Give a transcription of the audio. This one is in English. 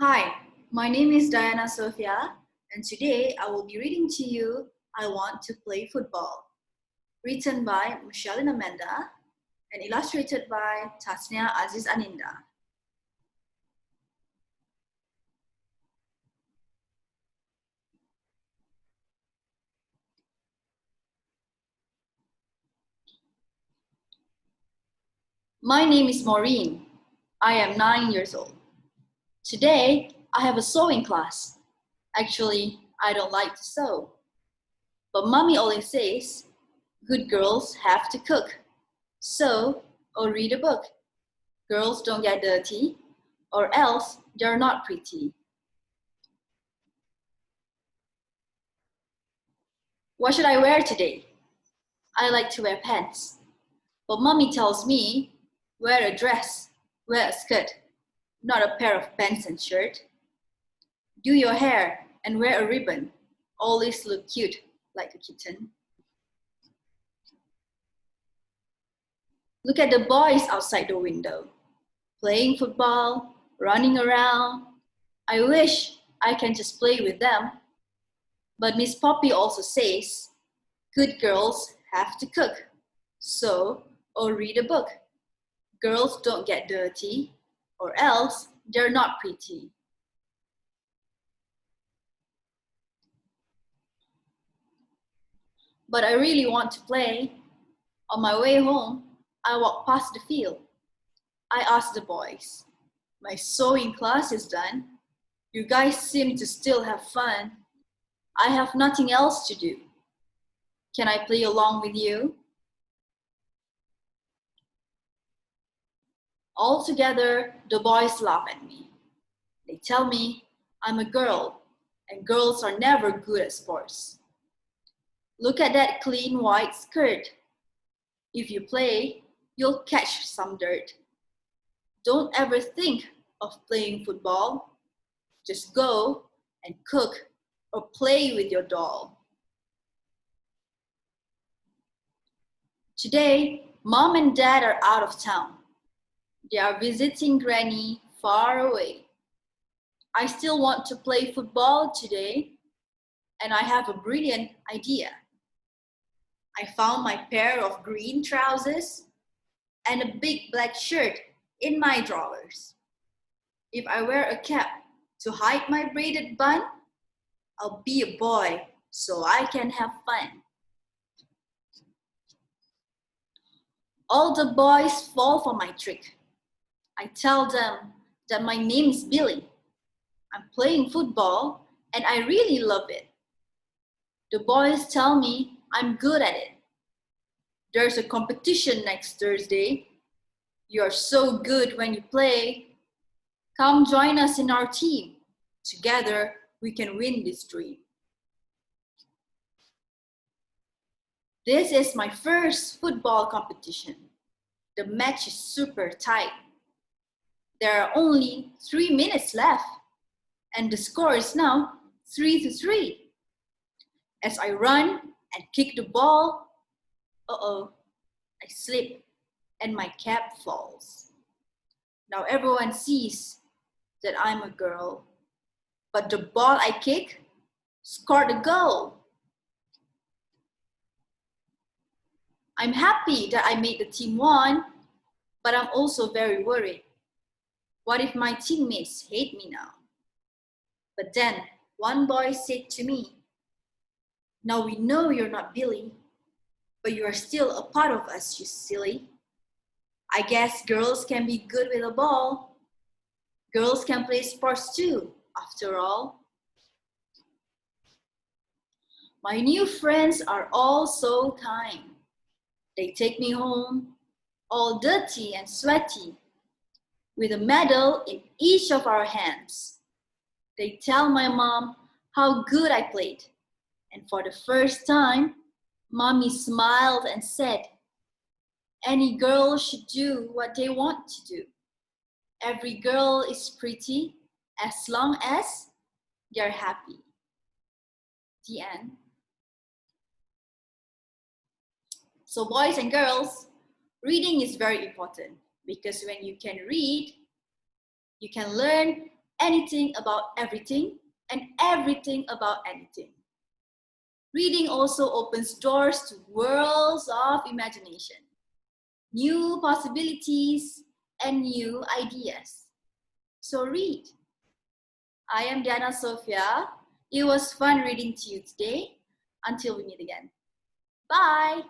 Hi, my name is Dyana Sofya, and today I will be reading to you I Want to Play Football, written by Michelline Amanda and illustrated by Tasnia Aziz Aninda. My name is Maureen. I am 9 years old. Today, I have a sewing class. Actually, I don't like to sew. But mommy always says, good girls have to cook, sew, or read a book. Girls don't get dirty, or else they're not pretty. What should I wear today? I like to wear pants. But mommy tells me, wear a dress, wear a skirt, not a pair of pants and shirt. Do your hair and wear a ribbon. Always look cute, like a kitten. Look at the boys outside the window, playing football, running around. I wish I can just play with them. But Miss Poppy also says, good girls have to cook, sew, or read a book. Girls don't get dirty, or else they're not pretty. But I really want to play. On my way home, I walk past the field. I ask the boys, my sewing class is done. You guys seem to still have fun. I have nothing else to do. Can I play along with you? All together, the boys laugh at me. They tell me I'm a girl, and girls are never good at sports. Look at that clean white skirt. If you play, you'll catch some dirt. Don't ever think of playing football. Just go and cook or play with your doll. Today, Mom and Dad are out of town. They are visiting Granny far away. I still want to play football today, and I have a brilliant idea. I found my pair of green trousers and a big black shirt in my drawers. If I wear a cap to hide my braided bun, I'll be a boy so I can have fun. All the boys fall for my trick. I tell them that my name is Billy. I'm playing football and I really love it. The boys tell me I'm good at it. There's a competition next Thursday. You're so good when you play. Come join us in our team. Together, we can win this dream. This is my first football competition. The match is super tight. There are only 3 minutes left, and the score is now 3-3. As I run and kick the ball, I slip and my cap falls. Now everyone sees that I'm a girl, but the ball I kick scored a goal. I'm happy that I made the team won, but I'm also very worried. What if my teammates hate me now? But then one boy said to me, now we know you're not Billy, but you are still a part of us, you silly. I guess girls can be good with a ball. Girls can play sports too, after all. My new friends are all so kind. They take me home, all dirty and sweaty, with a medal in each of our hands. They tell my mom how good I played. And for the first time, Mommy smiled and said, any girl should do what they want to do. Every girl is pretty as long as they're happy. The end. So boys and girls, reading is very important because when you can read, you can learn anything about everything and everything about anything. Reading also opens doors to worlds of imagination, new possibilities, and new ideas. So read. I am Dyana Sofya. It was fun reading to you today. Until we meet again. Bye.